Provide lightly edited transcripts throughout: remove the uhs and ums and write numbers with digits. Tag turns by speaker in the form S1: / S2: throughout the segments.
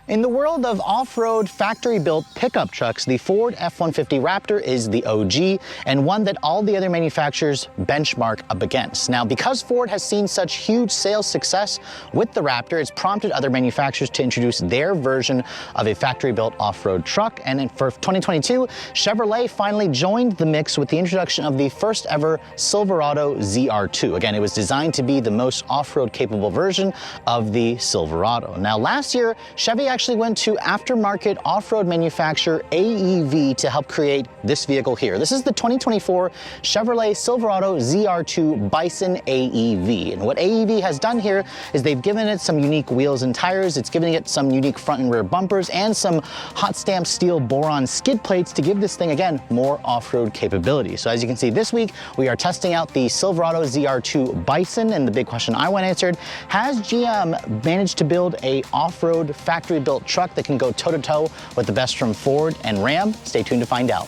S1: In the world of off-road factory-built pickup trucks, the Ford F-150 Raptor is the OG and one that all the other manufacturers benchmark up against. Now, because Ford has seen such huge sales success with the Raptor, it's prompted other manufacturers to introduce their version of a factory-built off-road truck. And for 2022, Chevrolet finally joined the mix with the introduction of the first ever Silverado ZR2. Again, it was designed to be the most off-road capable version of the Silverado. Now, last year, Chevy actually went to aftermarket off-road manufacturer AEV to help create this vehicle here. This is the 2024 Chevrolet Silverado ZR2 Bison AEV. And what AEV has done here is they've given it some unique wheels and tires. It's giving it some unique front and rear bumpers and some hot stamped steel boron skid plates to give this thing, again, more off-road capability. So as you can see, this week we are testing out the Silverado ZR2 Bison, and the big question I want answered: has GM managed to build a off-road factory-built truck that can go toe-to-toe with the best from Ford and Ram? Stay tuned to find out.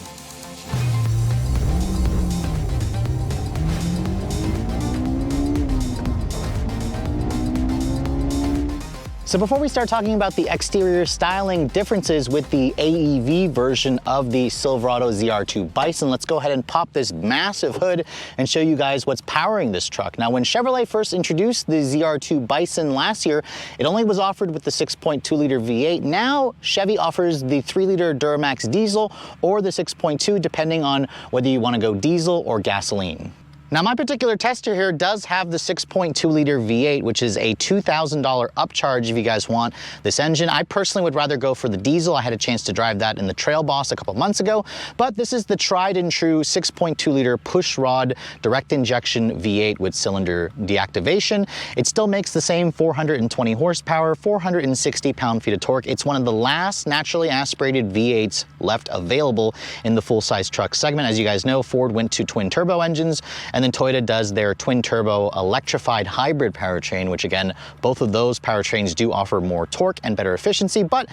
S1: So before we start talking about the exterior styling differences with the AEV version of the Silverado ZR2 Bison, let's go ahead and pop this massive hood and show you guys what's powering this truck. Now, when Chevrolet first introduced the ZR2 Bison last year, it only was offered with the 6.2-liter V8. Now, Chevy offers the 3-liter Duramax diesel or the 6.2, depending on whether you want to go diesel or gasoline. Now, my particular tester here does have the 6.2-liter V8, which is a $2,000 upcharge if you guys want this engine. I personally would rather go for the diesel. I had a chance to drive that in the Trail Boss a couple months ago, but this is the tried and true 6.2-liter push rod direct injection V8 with cylinder deactivation. It still makes the same 420 horsepower, 460 pound-feet of torque. It's one of the last naturally aspirated V8s left available in the full-size truck segment. As you guys know, Ford went to twin turbo engines, and then Toyota does their twin turbo electrified hybrid powertrain, which again, both of those powertrains do offer more torque and better efficiency. But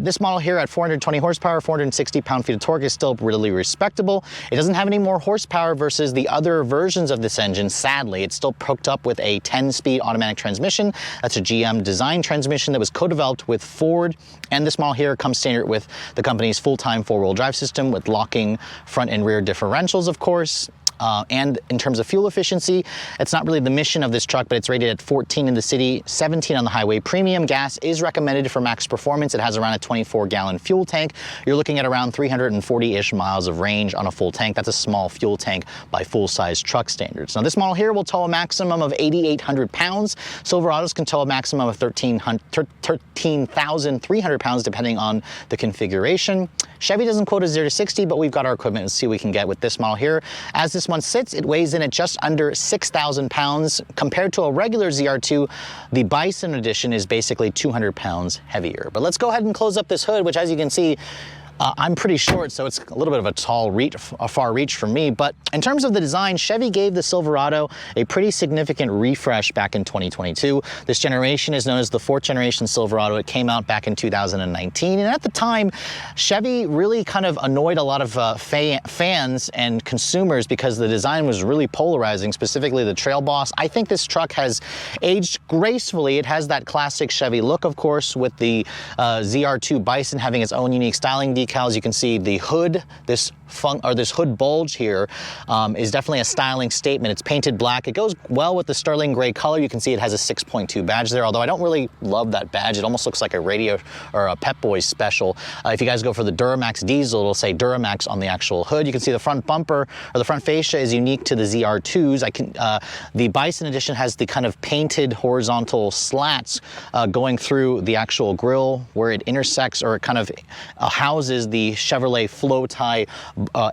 S1: this model here at 420 horsepower, 460 pound-feet of torque is still really respectable. It doesn't have any more horsepower versus the other versions of this engine. Sadly, it's still hooked up with a 10-speed automatic transmission. That's a GM design transmission that was co-developed with Ford. And this model here comes standard with the company's full-time four-wheel drive system with locking front and rear differentials, of course. And in terms of fuel efficiency, it's not really the mission of this truck, but it's rated at 14 in the city, 17 on the highway. Premium gas is recommended for max performance. It has around a 24-gallon fuel tank. You're looking at around 340-ish miles of range on a full tank. That's a small fuel tank by full-size truck standards. Now, this model here will tow a maximum of 8,800 pounds. Silverados can tow a maximum of 13,300 pounds, depending on the configuration. Chevy doesn't quote a 0 to 60, but we've got our equipment. Let's see what we can get with this model here. As this one sits, it weighs in at just under 6,000 pounds. Compared to a regular ZR2, the Bison edition is basically 200 pounds heavier. But let's go ahead and close up this hood, which, as you can see, I'm pretty short, so it's a little bit of a far reach for me. But in terms of the design, Chevy gave the Silverado a pretty significant refresh back in 2022. This generation is known as the 4th generation Silverado. It came out back in 2019. And at the time, Chevy really kind of annoyed a lot of fans and consumers because the design was really polarizing, specifically the Trail Boss. I think this truck has aged gracefully. It has that classic Chevy look, of course, with the ZR2 Bison having its own unique styling decals. You can see the hood, this hood bulge here is definitely a styling statement. It's painted black. It goes well with the sterling gray color. You can see it has a 6.2 badge there, although I don't really love that badge. It almost looks like a radio or a Pep Boys special. If you guys go for the Duramax diesel, it'll say Duramax on the actual hood. You can see the front bumper or the front fascia is unique to the ZR2s. The Bison edition has the kind of painted horizontal slats going through the actual grille where it intersects, or it kind of houses the Chevrolet flow tie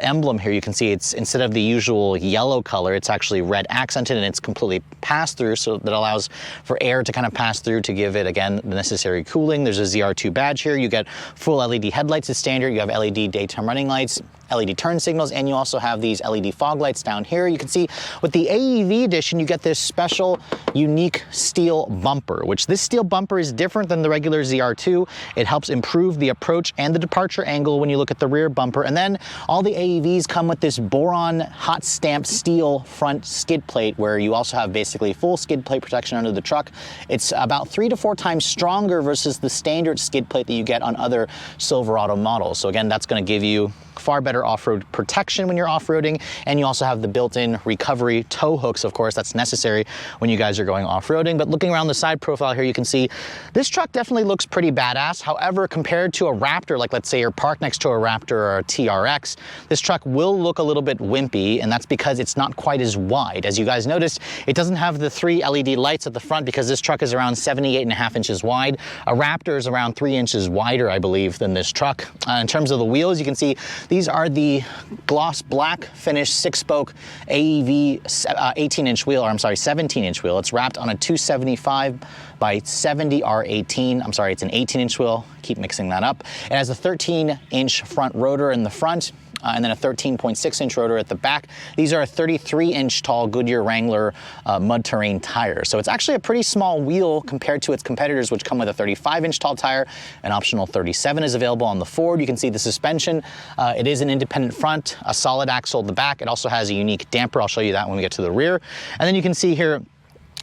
S1: emblem here. You can see it's, instead of the usual yellow color, it's actually red accented, and it's completely pass-through, so that allows for air to kind of pass through to give it, again, the necessary cooling. There's a ZR2 badge here. You get full LED headlights as standard. You have LED daytime running lights. LED turn signals, and you also have these LED fog lights down here. You can see with the AEV edition, you get this special, unique steel bumper, which this steel bumper is different than the regular ZR2. It helps improve the approach and the departure angle when you look at the rear bumper. And then all the AEVs come with this boron hot stamped steel front skid plate, where you also have basically full skid plate protection under the truck. It's about 3 to 4 times stronger versus the standard skid plate that you get on other Silverado models. So again, that's going to give you far better off-road protection when you're off-roading, and you also have the built-in recovery tow hooks. Of course, that's necessary when you guys are going off-roading. But looking around the side profile here, you can see this truck definitely looks pretty badass. However, compared to a Raptor, like let's say you're parked next to a Raptor or a TRX, this truck will look a little bit wimpy, and that's because it's not quite as wide. As you guys noticed, it doesn't have the 3 LED lights at the front because this truck is around 78.5 inches wide. A Raptor is around 3 inches wider, I believe, than this truck. In terms of the wheels, you can see these are the gloss black finish 6-spoke AEV 18-inch wheel, or I'm sorry, 17-inch wheel. It's wrapped on a 275 by 70 R18. I'm sorry, it's an 18-inch wheel. Keep mixing that up. It has a 13-inch front rotor in the front, and then a 13.6-inch rotor at the back. These are a 33-inch tall Goodyear Wrangler mud terrain tire. So it's actually a pretty small wheel compared to its competitors, which come with a 35-inch tall tire. An optional 37 is available on the Ford. You can see the suspension. It is an independent front, a solid axle at the back. It also has a unique damper. I'll show you that when we get to the rear. And then you can see here,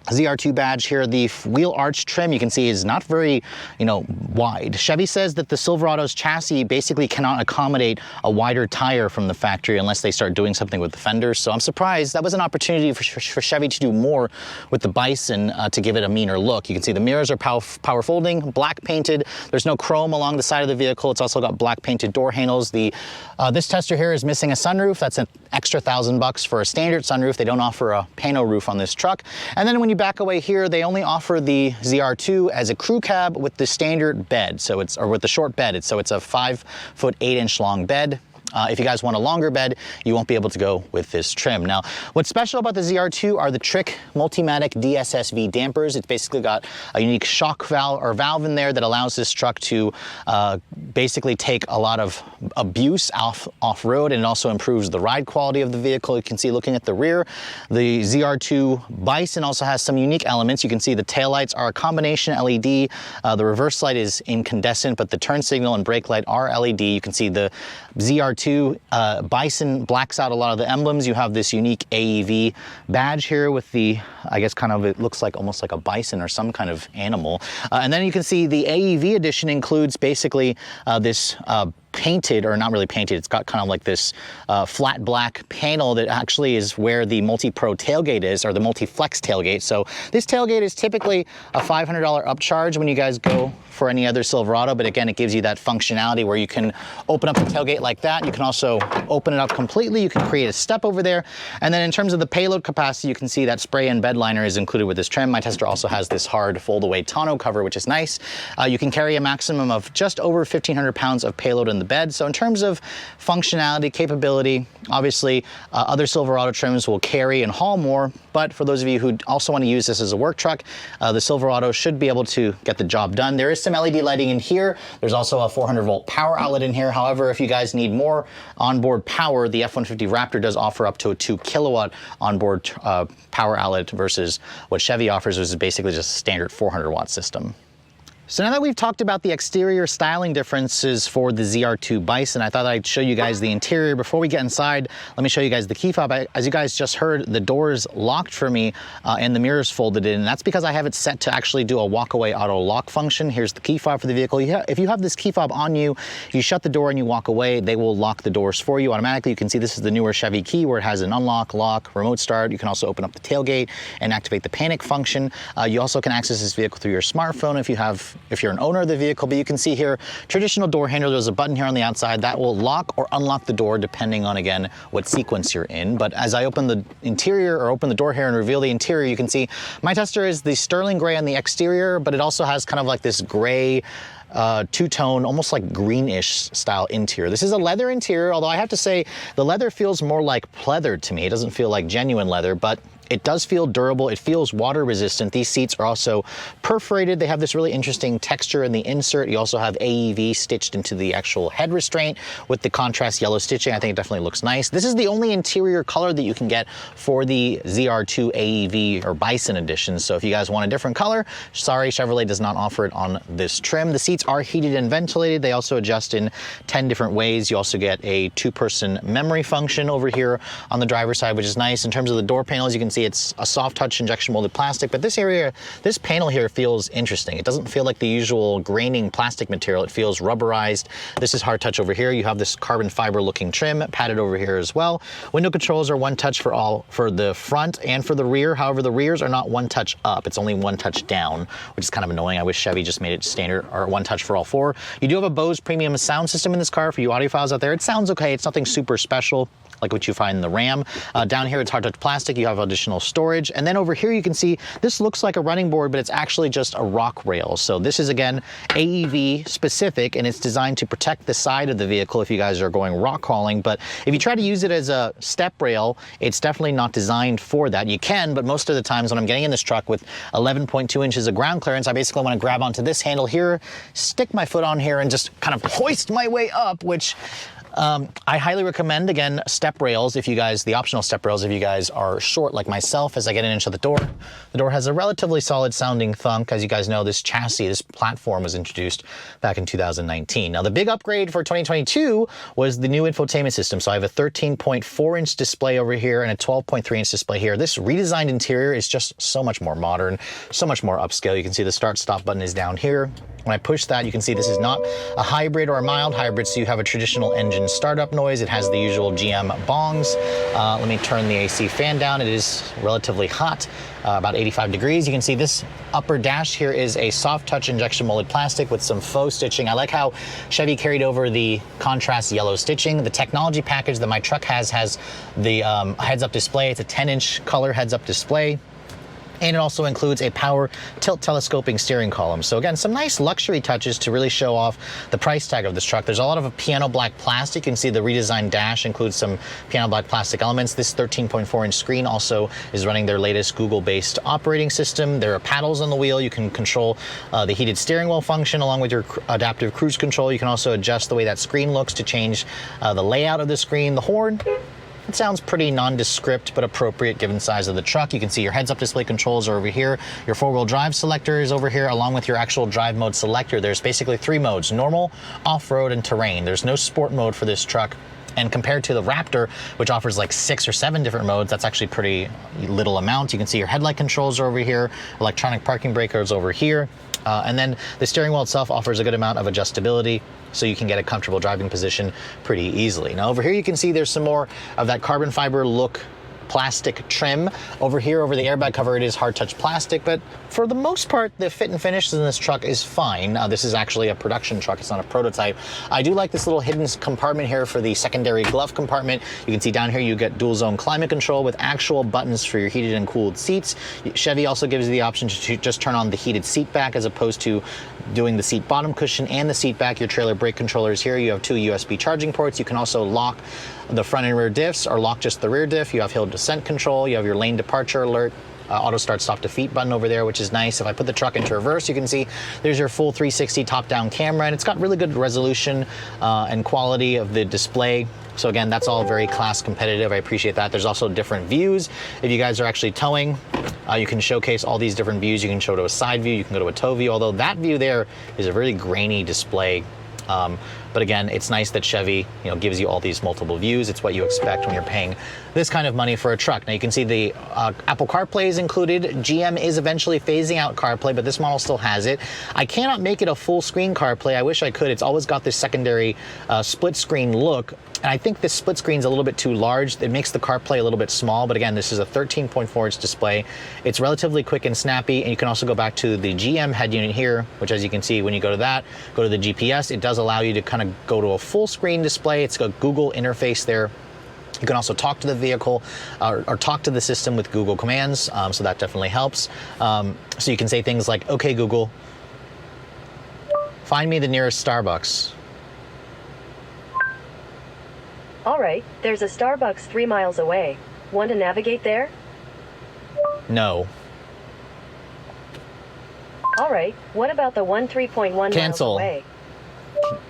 S1: ZR2 badge here. The wheel arch trim, you can see, is not very, wide. Chevy says that the Silverado's chassis basically cannot accommodate a wider tire from the factory unless they start doing something with the fenders. So I'm surprised. That was an opportunity for Chevy to do more with the Bison to give it a meaner look. You can see the mirrors are power folding, black painted. There's no chrome along the side of the vehicle. It's also got black painted door handles. This tester here is missing a sunroof. That's an extra $1,000 for a standard sunroof. They don't offer a pano roof on this truck. And then when you back away here, they only offer the ZR2 as a crew cab with the standard bed, or with the short bed. So it's a 5'8" long bed. If you guys want a longer bed, you won't be able to go with this trim. Now, what's special about the ZR2 are the Trick Multimatic DSSV dampers. It's basically got a unique shock valve in there that allows this truck to basically take a lot of abuse off-road, and it also improves the ride quality of the vehicle. You can see looking at the rear, the ZR2 Bison also has some unique elements. You can see the taillights are a combination LED. The reverse light is incandescent, but the turn signal and brake light are LED. You can see the ZR2 Bison blacks out a lot of the emblems. You have this unique AEV badge here with the, I guess it looks like almost like a bison or some kind of animal. And then you can see the AEV edition includes basically this painted, or not really painted, it's got kind of like this flat black panel that actually is where the multi-pro tailgate is, or the multi-flex tailgate. So this tailgate is typically a $500 upcharge when you guys go for any other Silverado, but again, it gives you that functionality where you can open up the tailgate like that. You can also open it up completely. You can create a step over there. And then in terms of the payload capacity, you can see that spray and bed liner is included with this trim. My tester also has this hard fold-away tonneau cover, which is nice. You can carry a maximum of just over 1,500 pounds of payload in the bed. So in terms of functionality, capability, obviously other Silverado trims will carry and haul more, but for those of you who also want to use this as a work truck, the Silverado should be able to get the job done. There is some LED lighting in here. There's also a 400-volt power outlet in here. However, if you guys need more onboard power, the F-150 Raptor does offer up to a 2-kilowatt onboard power outlet versus what Chevy offers, which is basically just a standard 400-watt system. So now that we've talked about the exterior styling differences for the ZR2 Bison, I thought I'd show you guys the interior. Before we get inside, let me show you guys the key fob. As you guys just heard, the door is locked for me and the mirrors folded in. And that's because I have it set to actually do a walk-away auto lock function. Here's the key fob for the vehicle. If you have this key fob on you, you shut the door and you walk away, they will lock the doors for you automatically. You can see this is the newer Chevy key where it has an unlock, lock, remote start. You can also open up the tailgate and activate the panic function. You also can access this vehicle through your smartphone if you're an owner of the vehicle. But you can see here, traditional door handle, there's a button here on the outside that will lock or unlock the door depending on, again, what sequence you're in. But as I open the interior, or open the door here and reveal the interior, you can see my tester is the sterling gray on the exterior, but it also has kind of like this gray two-tone, almost like greenish style interior. This is a leather interior, although I have to say the leather feels more like pleather to me. It doesn't feel like genuine leather, but It does feel durable. It feels water resistant. These seats are also perforated. They have this really interesting texture in the insert. You also have AEV stitched into the actual head restraint with the contrast yellow stitching. I think it definitely looks nice. This is the only interior color that you can get for the ZR2 AEV or Bison edition. So if you guys want a different color, sorry, Chevrolet does not offer it on this trim. The seats are heated and ventilated. They also adjust in 10 different ways. You also get a 2-person memory function over here on the driver's side, which is nice. In terms of the door panels, you can see it's a soft touch injection molded plastic, but this panel here feels interesting. It doesn't feel like the usual graining plastic material. It feels rubberized. This is hard touch over here. You have this carbon fiber looking trim padded over here as well. Window controls are one touch for the front and for the rear. However, the rears are not one touch up. It's only one touch down, which is kind of annoying. I wish Chevy just made it standard or one touch for all 4. You do have a Bose premium sound system in this car for you audiophiles out there. It sounds okay. It's nothing super special like what you find in the Ram. Down here, it's hard touch plastic. You have additional storage. And then over here, you can see this looks like a running board, but it's actually just a rock rail. So this is, again, AEV specific, and it's designed to protect the side of the vehicle if you guys are going rock crawling. But if you try to use it as a step rail, it's definitely not designed for that. You can, but most of the times when I'm getting in this truck with 11.2 inches of ground clearance, I basically want to grab onto this handle here, stick my foot on here, and just kind of hoist my way up, which I highly recommend, again, step rails if you guys, the optional step rails if you guys are short like myself. As I get an inch of the door has a relatively solid sounding thunk. As you guys know, this chassis, this platform was introduced back in 2019. Now the big upgrade for 2022 was the new infotainment system. So I have a 13.4 inch display over here and a 12.3 inch display here. This redesigned interior is just so much more modern, so much more upscale. You can see the start stop button is down here. When I push that, you can see this is not a hybrid or a mild hybrid, so you have a traditional engine startup noise. It has the usual GM bongs. Let me turn the AC fan down. It is relatively hot, about 85 degrees. You can see this upper dash here is a soft touch injection molded plastic with some faux stitching. I like how Chevy carried over the contrast yellow stitching. The technology package that my truck has the heads-up display. It's a 10-inch color heads-up display. And it also includes a power tilt telescoping steering column. So again, some nice luxury touches to really show off the price tag of this truck. There's a lot of piano black plastic. You can see the redesigned dash includes some piano black plastic elements. This 13.4 inch screen also is running their latest Google-based operating system. There are paddles on the wheel. You can control the heated steering wheel function along with your adaptive cruise control. You can also adjust the way that screen looks to change the layout of the screen. The horn, it sounds pretty nondescript, but appropriate given the size of the truck. You can see your heads-up display controls are over here. Your 4-wheel drive selector is over here, along with your actual drive mode selector. There's basically 3 modes: normal, off-road, and terrain. There's no sport mode for this truck. And compared to the Raptor, which offers like 6 or 7 different modes, that's actually pretty little amount. You can see your headlight controls are over here, electronic parking breakers over here. And then the steering wheel itself offers a good amount of adjustability, so you can get a comfortable driving position pretty easily. Now over here you can see there's some more of that carbon fiber look plastic trim. Over here, over the airbag cover, it is hard touch plastic, but for the most part, the fit and finish in this truck is fine. This is actually a production truck, it's not a prototype. I do like this little hidden compartment here for the secondary glove compartment. You can see down here you get dual zone climate control with actual buttons for your heated and cooled seats. Chevy also gives you the option to just turn on the heated seat back as opposed to doing the seat bottom cushion and the seat back. Your trailer brake controllers here. You have 2 USB charging ports. You can also lock the front and rear diffs or lock just the rear diff. You have hill descent control. You have your lane departure alert. Auto start stop defeat button over there, which is nice. If I put the truck into reverse, you can see there's your full 360 top-down camera, and it's got really good resolution and quality of the display. So again, that's all very class competitive. I appreciate that. There's also different views. If you guys are actually towing, you can showcase all these different views. You can show to a side view, you can go to a tow view, although that view there is a really grainy display. But again, it's nice that Chevy, gives you all these multiple views. It's what you expect when you're paying this kind of money for a truck. Now you can see the Apple CarPlay is included. GM is eventually phasing out CarPlay, but this model still has it. I cannot make it a full screen CarPlay. I wish I could. It's always got this secondary split screen look. And I think this split screen is a little bit too large. It makes the CarPlay a little bit small, but again, this is a 13.4 inch display. It's relatively quick and snappy, and you can also go back to the GM head unit here, which as you can see, when you go to that, go to the GPS, it does allow you to kind of go to a full screen display. It's got Google interface there. You can also talk to the vehicle or talk to the system with Google commands, so that definitely helps. So you can say things like, okay, Google, find me the nearest Starbucks.
S2: All right, there's a Starbucks 3 miles away. Want to navigate there?
S1: No.
S2: All right, what about the 3.1 miles
S1: Cancel.
S2: away?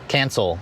S1: Cancel.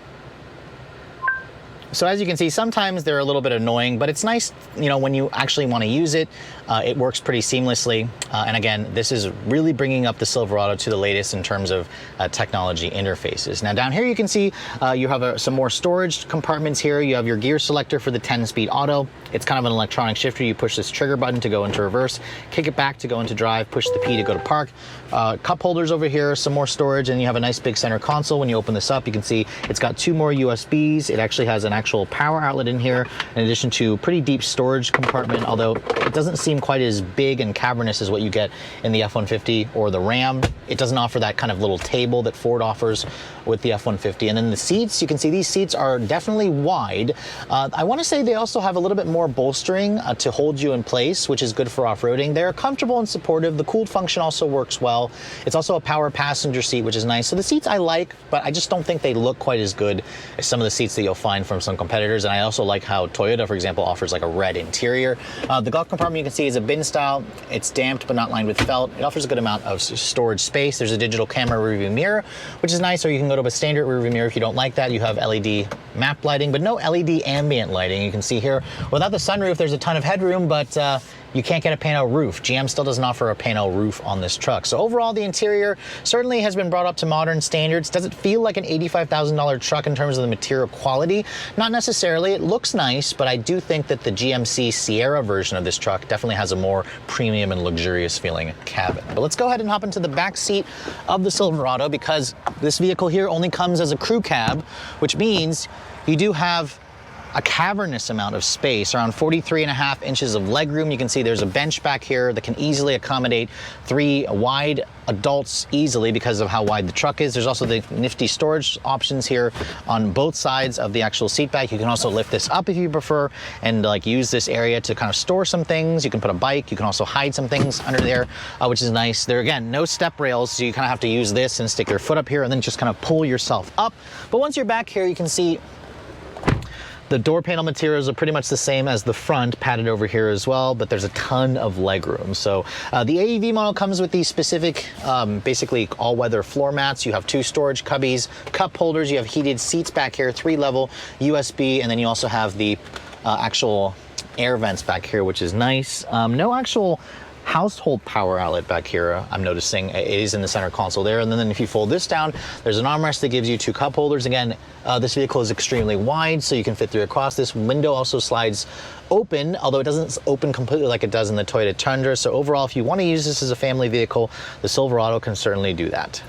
S1: So as you can see, sometimes they're a little bit annoying, but it's nice, you know, when you actually want to use it, it works pretty seamlessly. And again, this is really bringing up the Silverado to the latest in terms of technology interfaces. Now down here you can see you have some more storage compartments here. You have your gear selector for the 10-speed auto. It's kind of an electronic shifter. You push this trigger button to go into reverse, kick it back to go into drive, push the P to go to park. Cup holders over here, some more storage, and you have a nice big center console. When you open this up, you can see it's got 2 more USBs. It actually has an actual power outlet in here, in addition to pretty deep storage compartment, although it doesn't seem quite as big and cavernous as what you get in the F-150 or the Ram. It doesn't offer that kind of little table that Ford offers with the F-150. And then the seats, you can see these seats are definitely wide. I want to say they also have a little bit more bolstering to hold you in place, which is good for off-roading. They're comfortable and supportive. The cooled function also works well. It's also a power passenger seat, which is nice. So the seats I like, but I just don't think they look quite as good as some of the seats that you'll find from some competitors. And I also like how Toyota, for example, offers like a red interior. The glove compartment you can see is a bin style. It's damped but not lined with felt. It offers a good amount of storage space. There's a digital camera rearview mirror, which is nice, or you can go to a standard rearview mirror if you don't like that. You have LED map lighting, but no LED ambient lighting. You can see here, without the sunroof, there's a ton of headroom, but you can't get a panel roof. GM still doesn't offer a panel roof on this truck. So overall, the interior certainly has been brought up to modern standards. Does it feel like an $85,000 truck in terms of the material quality? Not necessarily. It looks nice, but I do think that the GMC Sierra version of this truck definitely has a more premium and luxurious feeling cabin. But let's go ahead and hop into the back seat of the Silverado, because this vehicle here only comes as a crew cab, which means you do have a cavernous amount of space, around 43.5 inches of legroom. You can see there's a bench back here that can easily accommodate 3 wide adults easily because of how wide the truck is. There's also the nifty storage options here on both sides of the actual seat back. You can also lift this up if you prefer and like use this area to kind of store some things. You can put a bike. You can also hide some things under there, which is nice. There again, no step rails, so you kind of have to use this and stick your foot up here and then just kind of pull yourself up. But once you're back here, you can see the door panel materials are pretty much the same as the front, padded over here as well, but there's a ton of legroom. So the AEV model comes with these specific, basically all-weather floor mats. You have 2 storage cubbies, cup holders. You have heated seats back here, 3-level USB, and then you also have the actual air vents back here, which is nice. No actual household power outlet back here. I'm noticing it is in the center console there. And then if you fold this down, there's an armrest that gives you 2 cup holders. Again, this vehicle is extremely wide, so you can fit through across. This window also slides open, although it doesn't open completely like it does in the Toyota Tundra. So overall, if you want to use this as a family vehicle, the Silverado can certainly do that.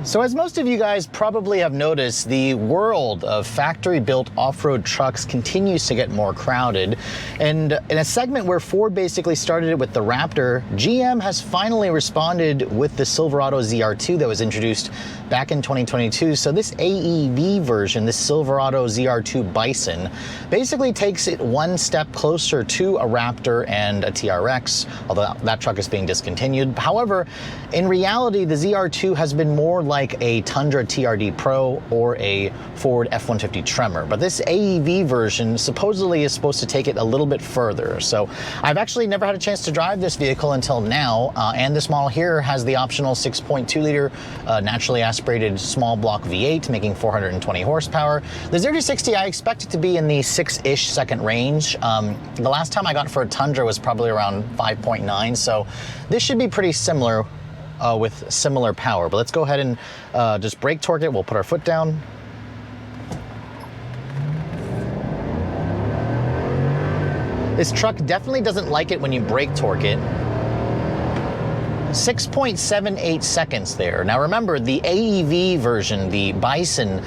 S1: So as most of you guys probably have noticed, the world of factory-built off-road trucks continues to get more crowded. And in a segment where Ford basically started it with the Raptor, GM has finally responded with the Silverado ZR2 that was introduced back in 2022. So this AEV version, this Silverado ZR2 Bison, basically takes it one step closer to a Raptor and a TRX, although that truck is being discontinued. However, in reality, the ZR2 has been more like a Tundra TRD Pro or a Ford F-150 Tremor, but this AEV version supposedly is supposed to take it a little bit further. So I've actually never had a chance to drive this vehicle until now, and this model here has the optional 6.2 liter naturally aspirated small block V8 making 420 horsepower. The 0 to 60 I expect it to be in the 6-ish second range. The last time I got it for a Tundra was probably around 5.9, so this should be pretty similar with similar power. But let's go ahead and just brake torque it. We'll put our foot down. This truck definitely doesn't like it when you brake torque it. 6.78 seconds there. Now remember, the AEV version, the Bison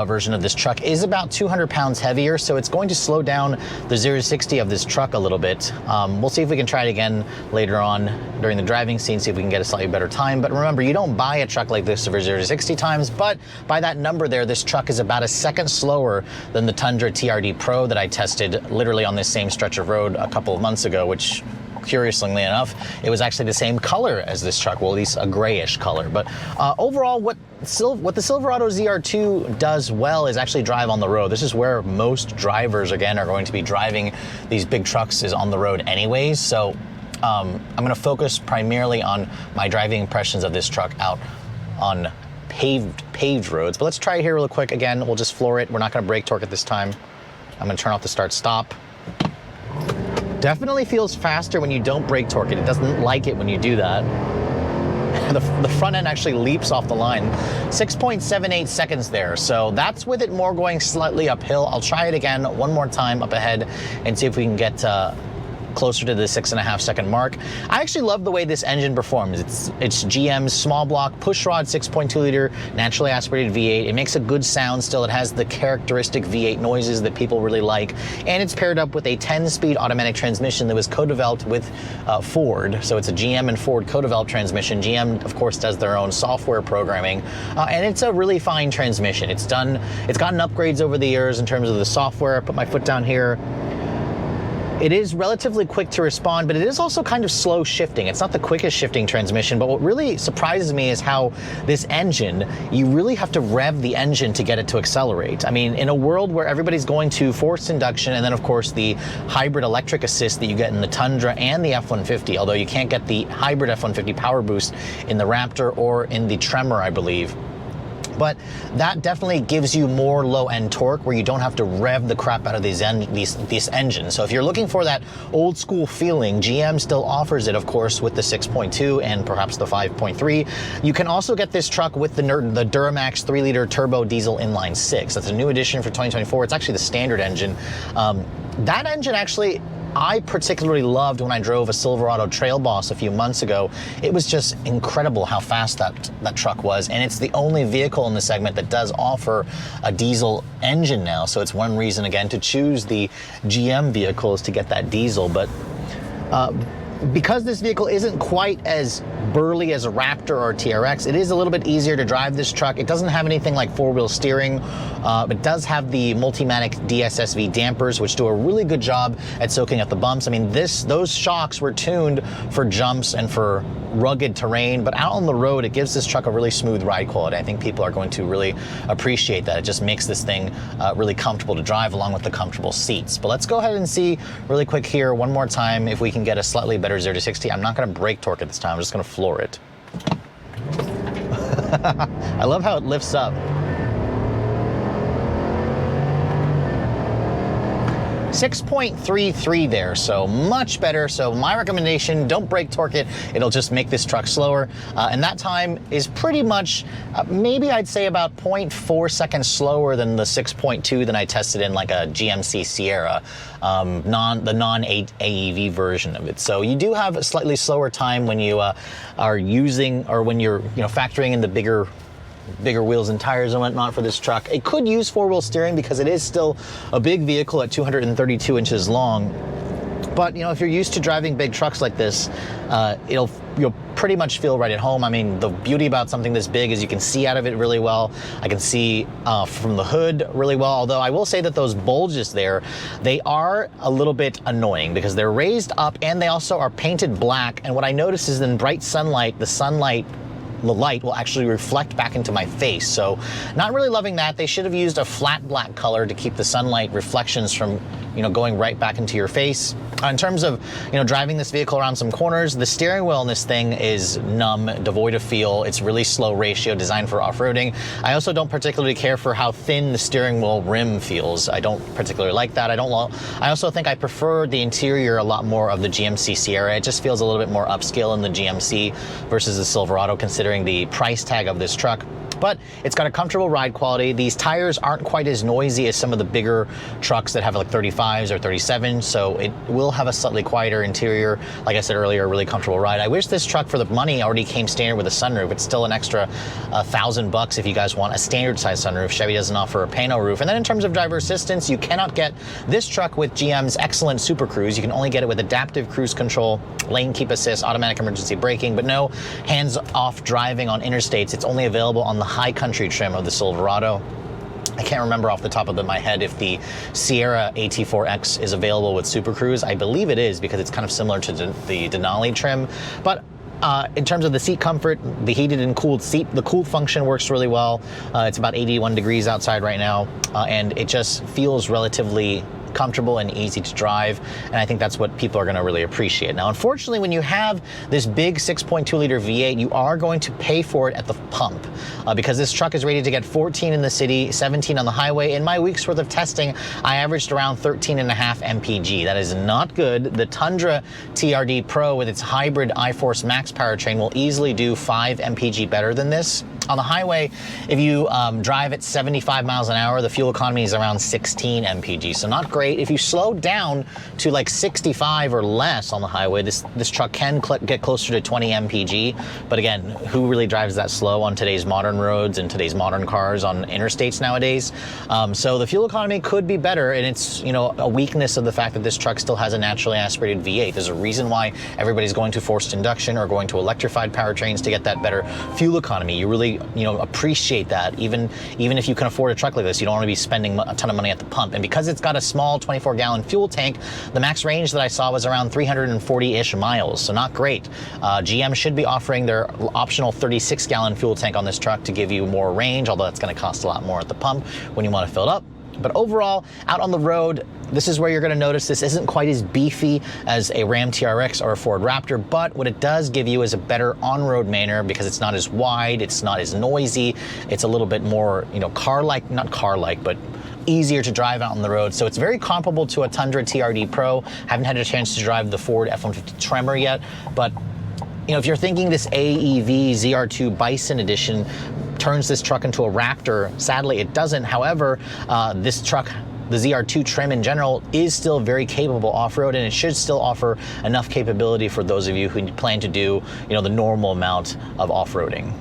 S1: version of this truck is about 200 pounds heavier, so it's going to slow down the 0 to 60 of this truck a little bit. We'll see if we can try it again later on during the driving scene, see if we can get a slightly better time. But remember, you don't buy a truck like this for 0 to 60 times, but by that number there, this truck is about a second slower than the Tundra TRD Pro that I tested literally on this same stretch of road a couple of months ago, which curiously enough, it was actually the same color as this truck, well, at least a grayish color. But overall, what the Silverado ZR2 does well is actually drive on the road. This is where most drivers, again, are going to be driving these big trucks, is on the road anyways. So I'm gonna focus primarily on my driving impressions of this truck out on paved roads. But let's try it here real quick. Again, we'll just floor it. We're not gonna brake torque it this time. I'm gonna turn off the start stop. Definitely feels faster when you don't brake torque it. It doesn't like it when you do that. The front end actually leaps off the line. 6.78 seconds there. So that's with it more going slightly uphill. I'll try it again one more time up ahead and see if we can get closer to the 6.5 second mark. I actually love the way this engine performs. It's GM's small block pushrod 6.2 liter naturally aspirated V8. It makes a good sound still. It has the characteristic V8 noises that people really like, and it's paired up with a 10-speed automatic transmission that was co-developed with Ford. So it's a GM and Ford co-developed transmission. GM, of course, does their own software programming, and it's a really fine transmission. It's gotten upgrades over the years in terms of the software. I put my foot down here. It is relatively quick to respond, but it is also kind of slow shifting. It's not the quickest shifting transmission, but what really surprises me is how this engine, you really have to rev the engine to get it to accelerate. I mean, in a world where everybody's going to forced induction, and then of course the hybrid electric assist that you get in the Tundra and the F-150, although you can't get the hybrid F-150 power boost in the Raptor or in the Tremor, I believe. But that definitely gives you more low-end torque where you don't have to rev the crap out of these engines. So if you're looking for that old-school feeling, GM still offers it, of course, with the 6.2 and perhaps the 5.3. You can also get this truck with the Duramax 3-liter turbo diesel inline 6. That's a new addition for 2024. It's actually the standard engine. That engine actually, I particularly loved when I drove a Silverado Trail Boss a few months ago. It was just incredible how fast that truck was, and it's the only vehicle in the segment that does offer a diesel engine now. So it's one reason, again, to choose the GM vehicles to get that diesel. But because this vehicle isn't quite as burly as a Raptor or a TRX, it is a little bit easier to drive this truck. It doesn't have anything like four-wheel steering. It does have the Multimatic DSSV dampers, which do a really good job at soaking up the bumps. I mean, those shocks were tuned for jumps and for rugged terrain, but out on the road, it gives this truck a really smooth ride quality. I think people are going to really appreciate that. It just makes this thing really comfortable to drive, along with the comfortable seats. But let's go ahead and see really quick here one more time if we can get a slightly better 0 to 60. I'm not going to brake torque it this time. I'm just going to floor it. I love how it lifts up. 6.33 there, so much better. So my recommendation, don't brake torque it. It'll just make this truck slower. And that time is pretty much, maybe I'd say about 0.4 seconds slower than the 6.2 that I tested in like a GMC Sierra, the non-AEV version of it. So you do have a slightly slower time when you are using, or when you're factoring in the bigger wheels and tires and whatnot for this truck. It could use four-wheel steering because it is still a big vehicle at 232 inches long. But if you're used to driving big trucks like this, you'll pretty much feel right at home. I mean, the beauty about something this big is you can see out of it really well. I can see from the hood really well, although I will say that those bulges there, they are a little bit annoying because they're raised up and they also are painted black. And what I notice is in bright sunlight, the light will actually reflect back into my face. So not really loving that. They should have used a flat black color to keep the sunlight reflections from going right back into your face. In terms of driving this vehicle around some corners, the steering wheel in this thing is numb, devoid of feel. It's really slow ratio, designed for off-roading. I also don't particularly care for how thin the steering wheel rim feels. I don't particularly like that. I also think I prefer the interior a lot more of the GMC Sierra. It just feels a little bit more upscale in the GMC versus the Silverado, considering the price tag of this truck. But it's got a comfortable ride quality. These tires aren't quite as noisy as some of the bigger trucks that have like 35s or 37s, so it will have a slightly quieter interior. Like I said earlier, a really comfortable ride. I wish this truck for the money already came standard with a sunroof. It's still an extra $1,000 if you guys want a standard size sunroof. Chevy doesn't offer a pano roof. And then in terms of driver assistance, you cannot get this truck with GM's excellent Super Cruise. You can only get it with adaptive cruise control, lane keep assist, automatic emergency braking, but no hands-off driving on interstates. It's only available on the high country trim of the Silverado. I can't remember off the top of my head if the Sierra AT4X is available with Super Cruise. I believe it is because it's kind of similar to the Denali trim. But in terms of the seat comfort, the heated and cooled seat, the cool function works really well. It's about 81 degrees outside right now, and it just feels relatively comfortable and easy to drive, and I think that's what people are going to really appreciate. Now, unfortunately, when you have this big 6.2 liter V8, you are going to pay for it at the pump because this truck is rated to get 14 in the city, 17 on the highway. In my week's worth of testing, I averaged around 13.5 mpg. That is not good. The Tundra TRD Pro with its hybrid iForce Max powertrain will easily do 5 mpg better than this. On the highway, if you drive at 75 miles an hour, the fuel economy is around 16 mpg, so not great. If you slow down to like 65 or less on the highway, this truck can get closer to 20 mpg, but again, who really drives that slow on today's modern roads and today's modern cars on interstates nowadays? So the fuel economy could be better, and it's, you know, a weakness of the fact that this truck still has a naturally aspirated V8. There's a reason why everybody's going to forced induction or going to electrified powertrains to get that better fuel economy. You really, you know, appreciate that. Even if you can afford a truck like this, you don't want to be spending a ton of money at the pump. And because it's got a small 24-gallon fuel tank, the max range that I saw was around 340-ish miles, so not great. GM should be offering their optional 36-gallon fuel tank on this truck to give you more range, although that's going to cost a lot more at the pump when you want to fill it up. But overall, out on the road, this is where you're going to notice this isn't quite as beefy as a Ram TRX or a Ford Raptor, but what it does give you is a better on-road manner because it's not as wide, it's not as noisy, it's a little bit more, you know, car-like, not car-like, but easier to drive out on the road. So it's very comparable to a Tundra TRD Pro. Haven't had a chance to drive the Ford F-150 Tremor yet, but you know, if you're thinking this AEV ZR2 Bison edition turns this truck into a Raptor, sadly it doesn't. However, this truck, the ZR2 trim in general, is still very capable off-road, and it should still offer enough capability for those of you who plan to do, you know, the normal amount of off-roading.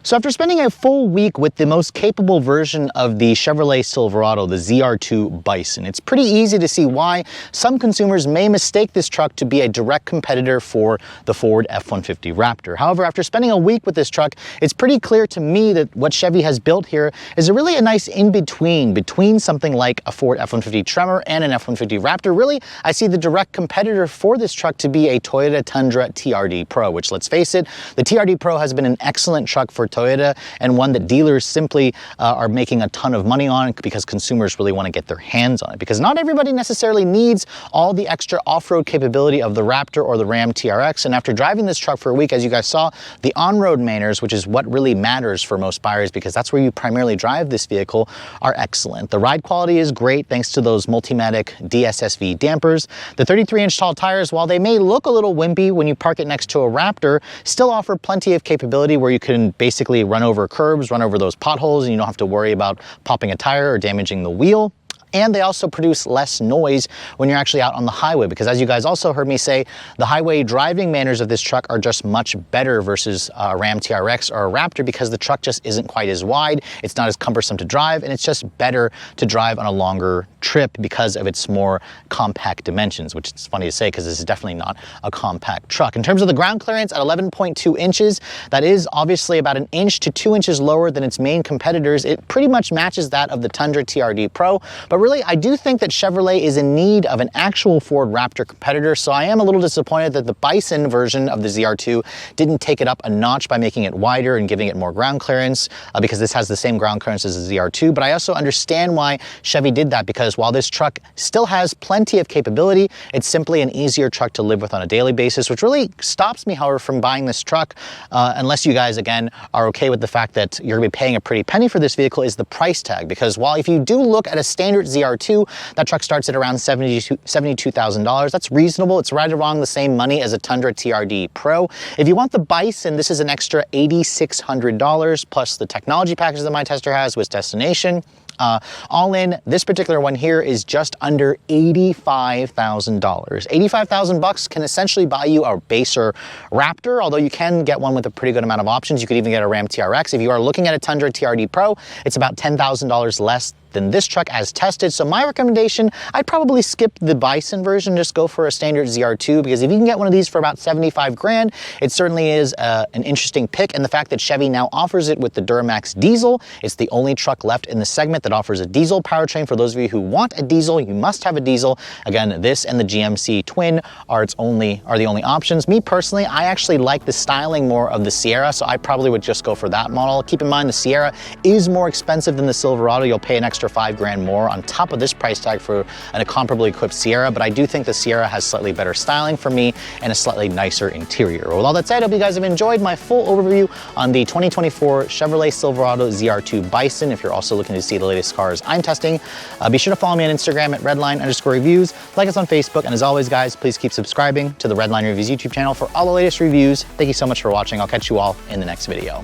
S1: So after spending a full week with the most capable version of the Chevrolet Silverado, the ZR2 Bison, it's pretty easy to see why some consumers may mistake this truck to be a direct competitor for the Ford F-150 Raptor. However, after spending a week with this truck, it's pretty clear to me that what Chevy has built here is really a nice in-between something like a Ford F-150 Tremor and an F-150 Raptor. Really, I see the direct competitor for this truck to be a Toyota Tundra TRD Pro, which, let's face it, the TRD Pro has been an excellent truck for Toyota, and one that dealers simply are making a ton of money on because consumers really want to get their hands on it, because not everybody necessarily needs all the extra off-road capability of the Raptor or the Ram TRX. And after driving this truck for a week, as you guys saw, the on-road manners, which is what really matters for most buyers because that's where you primarily drive this vehicle, are excellent. The ride quality is great thanks to those Multimatic DSSV dampers. The 33-inch tall tires, while they may look a little wimpy when you park it next to a Raptor, still offer plenty of capability where you can basically run over curbs, run over those potholes, and you don't have to worry about popping a tire or damaging the wheel. And they also produce less noise when you're actually out on the highway, because as you guys also heard me say, the highway driving manners of this truck are just much better versus a Ram TRX or a Raptor, because the truck just isn't quite as wide, it's not as cumbersome to drive, and it's just better to drive on a longer trip because of its more compact dimensions, which is funny to say because this is definitely not a compact truck. In terms of the ground clearance at 11.2 inches, that is obviously about 1 inch to 2 inches lower than its main competitors. It pretty much matches that of the Tundra TRD Pro, but really, I do think that Chevrolet is in need of an actual Ford Raptor competitor, so I am a little disappointed that the Bison version of the ZR2 didn't take it up a notch by making it wider and giving it more ground clearance, because this has the same ground clearance as the ZR2, but I also understand why Chevy did that, because while this truck still has plenty of capability, it's simply an easier truck to live with on a daily basis, which really stops me, however, from buying this truck, unless you guys, again, are okay with the fact that you're going to be paying a pretty penny for this vehicle, is the price tag. Because while if you do look at a standard ZR2, that truck starts at around $72,000. That's reasonable. It's right around the same money as a Tundra TRD Pro. If you want the Bison, this is an extra $8,600 plus the technology package that my tester has with destination. All in, this particular one here is just under $85,000. $85,000 can essentially buy you a baser Raptor, although you can get one with a pretty good amount of options. You could even get a Ram TRX. If you are looking at a Tundra TRD Pro, it's about $10,000 less than this truck as tested. So my recommendation, I'd probably skip the Bison version, just go for a standard ZR2, because if you can get one of these for about 75 grand, it certainly is an interesting pick. And the fact that Chevy now offers it with the Duramax diesel, it's the only truck left in the segment that offers a diesel powertrain. For those of you who want a diesel, you must have a diesel. Again, this and the GMC Twin are the only options. Me personally, I actually like the styling more of the Sierra, so I probably would just go for that model. Keep in mind the Sierra is more expensive than the Silverado. You'll pay an extra $5,000 more on top of this price tag for a comparably equipped Sierra, but I do think the Sierra has slightly better styling for me and a slightly nicer interior. With all that said, I hope you guys have enjoyed my full overview on the 2024 Chevrolet Silverado ZR2 Bison. If you're also looking to see the latest cars I'm testing, be sure to follow me on Instagram at Redline_reviews, like us on Facebook, and as always guys, please keep subscribing to the Redline Reviews YouTube channel for all the latest reviews. Thank you so much for watching. I'll catch you all in the next video.